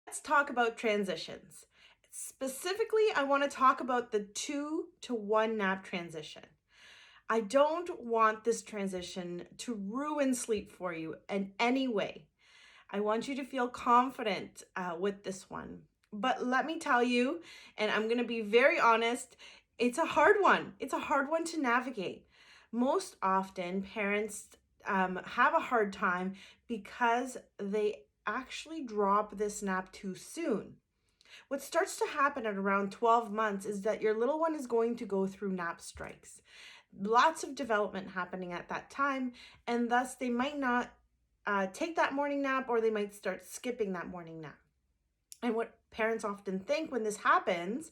Let's talk about transitions. Specifically, I want to talk about the 2 to 1 nap transition. I don't want this transition to ruin sleep for you in any way. I want you to feel confident with this one. But let me tell you, and I'm going to be very honest, it's a hard one. It's a hard one to navigate. Most often, parents have a hard time because they actually drop this nap too soon. What starts to happen at around 12 months is that your little one is going to go through nap strikes. Lots of development happening at that time, and thus they might not take that morning nap, or they might start skipping that morning nap. And what parents often think when this happens,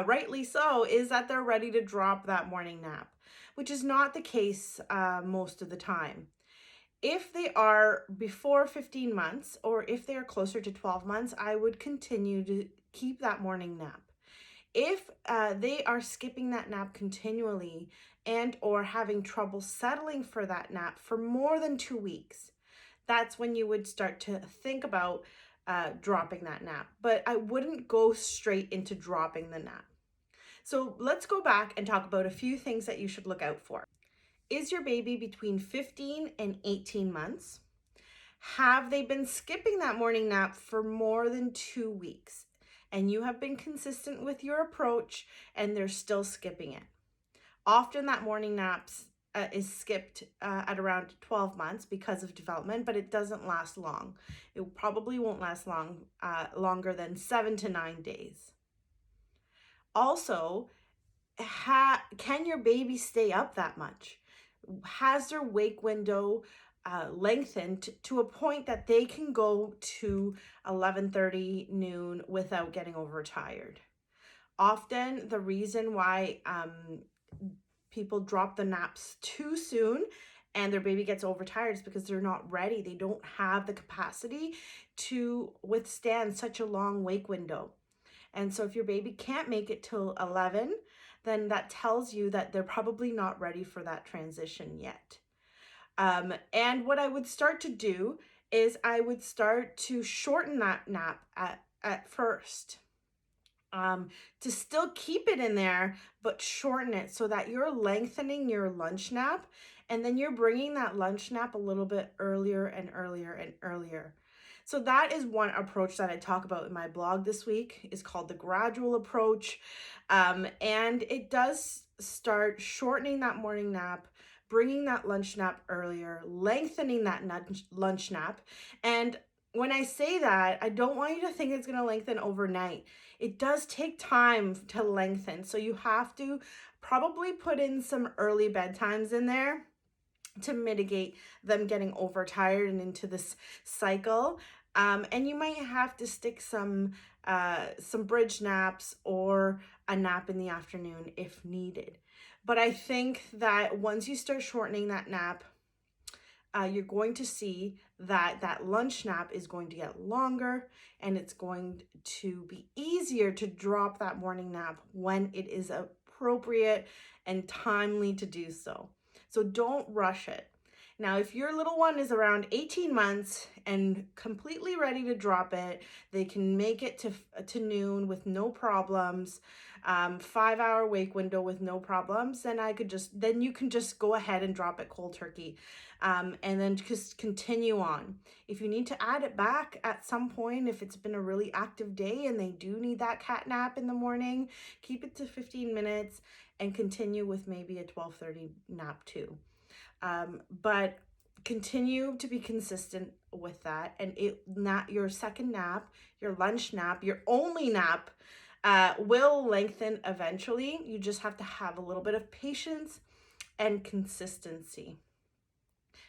rightly so, is that they're ready to drop that morning nap, which is not the case most of the time. If they are before 15 months, or if they are closer to 12 months, I would continue to keep that morning nap. If they are skipping that nap continually and or having trouble settling for that nap for more than 2 weeks, that's when you would start to think about dropping that nap. But I wouldn't go straight into dropping the nap. So let's go back and talk about a few things that you should look out for. Is your baby between 15 and 18 months? Have they been skipping that morning nap for more than 2 weeks? And you have been consistent with your approach and they're still skipping it. Often that morning naps is skipped at around 12 months because of development, but it doesn't last long. It probably won't last longer than 7 to 9 days. Also, can your baby stay up that much? Has their wake window lengthened to a point that they can go to 11:30 noon without getting overtired? Often the reason why people drop the naps too soon and their baby gets overtired is because they're not ready. They don't have the capacity to withstand such a long wake window. And so if your baby can't make it till 11, then that tells you that they're probably not ready for that transition yet. And what I would start to do is I would start to shorten that nap at first. To still keep it in there, but shorten it so that you're lengthening your lunch nap, and then you're bringing that lunch nap a little bit earlier and earlier and earlier. So that is one approach that I talk about in my blog this week. Is called the gradual approach. And it does start shortening that morning nap, bringing that lunch nap earlier, lengthening that lunch nap. And when I say that, I don't want you to think it's going to lengthen overnight. It does take time to lengthen. So you have to probably put in some early bedtimes in there to mitigate them getting overtired and into this cycle. And you might have to stick some bridge naps or a nap in the afternoon if needed. But I think that once you start shortening that nap, you're going to see that that lunch nap is going to get longer, and it's going to be easier to drop that morning nap when it is appropriate and timely to do so. So don't rush it. Now, if your little one is around 18 months and completely ready to drop it, they can make it to noon with no problems, 5-hour wake window with no problems, then you can just go ahead and drop it cold turkey, and then just continue on. If you need to add it back at some point, if it's been a really active day and they do need that cat nap in the morning, keep it to 15 minutes and continue with maybe a 12:30 nap too. But continue to be consistent with that, and not your second nap, your lunch nap, your only nap will lengthen eventually. You just have to have a little bit of patience and consistency.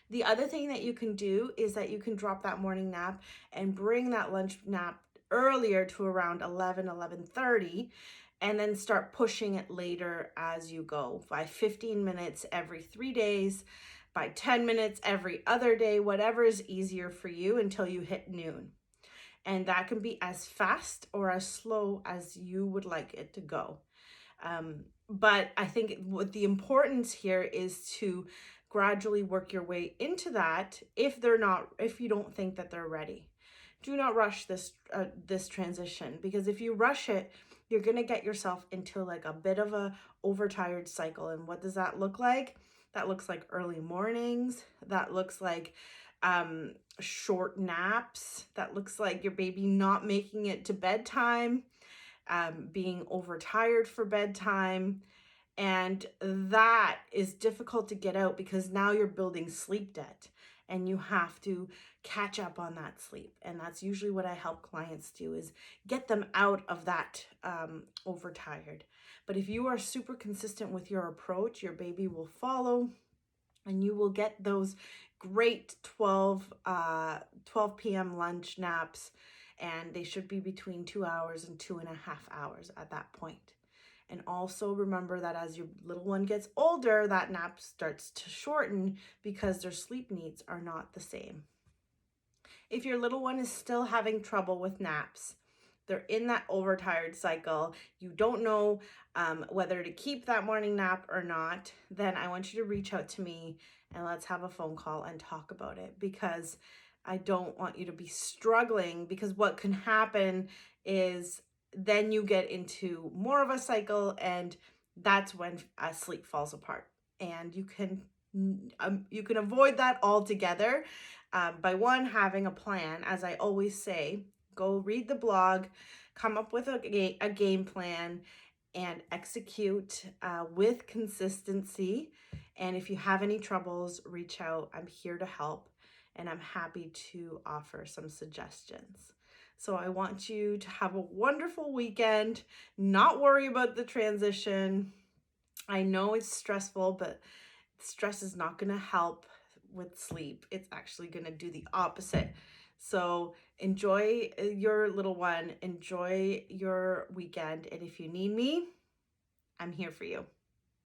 The other thing that you can do is that you can drop that morning nap and bring that lunch nap earlier to around 11:30, and then start pushing it later as you go, by 15 minutes every 3 days, by 10 minutes every other day, whatever is easier for you, until you hit noon. And that can be as fast or as slow as you would like it to go. But I think what the importance here is to gradually work your way into that if you don't think that they're ready. do not rush this transition, because if you rush it, you're going to get yourself into like a bit of a overtired cycle. And what does that look like? That looks like early mornings. That looks like short naps. That looks like your baby not making it to bedtime, being overtired for bedtime. And that is difficult to get out, because now you're building sleep debt and you have to catch up on that sleep. And that's usually what I help clients do, is get them out of that overtired. But if you are super consistent with your approach, your baby will follow, and you will get those great 12 p.m. lunch naps, and they should be between 2 hours and 2.5 hours at that point. And also remember that as your little one gets older, that nap starts to shorten because their sleep needs are not the same. If your little one is still having trouble with naps, they're in that overtired cycle, you don't know whether to keep that morning nap or not, then I want you to reach out to me and let's have a phone call and talk about it, because I don't want you to be struggling, because what can happen is then you get into more of a cycle, and that's when sleep falls apart. And you can avoid that altogether by one, having a plan. As I always say, go read the blog, come up with a game plan, and execute with consistency. And if you have any troubles, reach out. I'm here to help, and I'm happy to offer some suggestions. So I want you to have a wonderful weekend, not worry about the transition. I know it's stressful, but stress is not going to help with sleep. It's actually going to do the opposite. So enjoy your little one, enjoy your weekend, and if you need me, I'm here for you.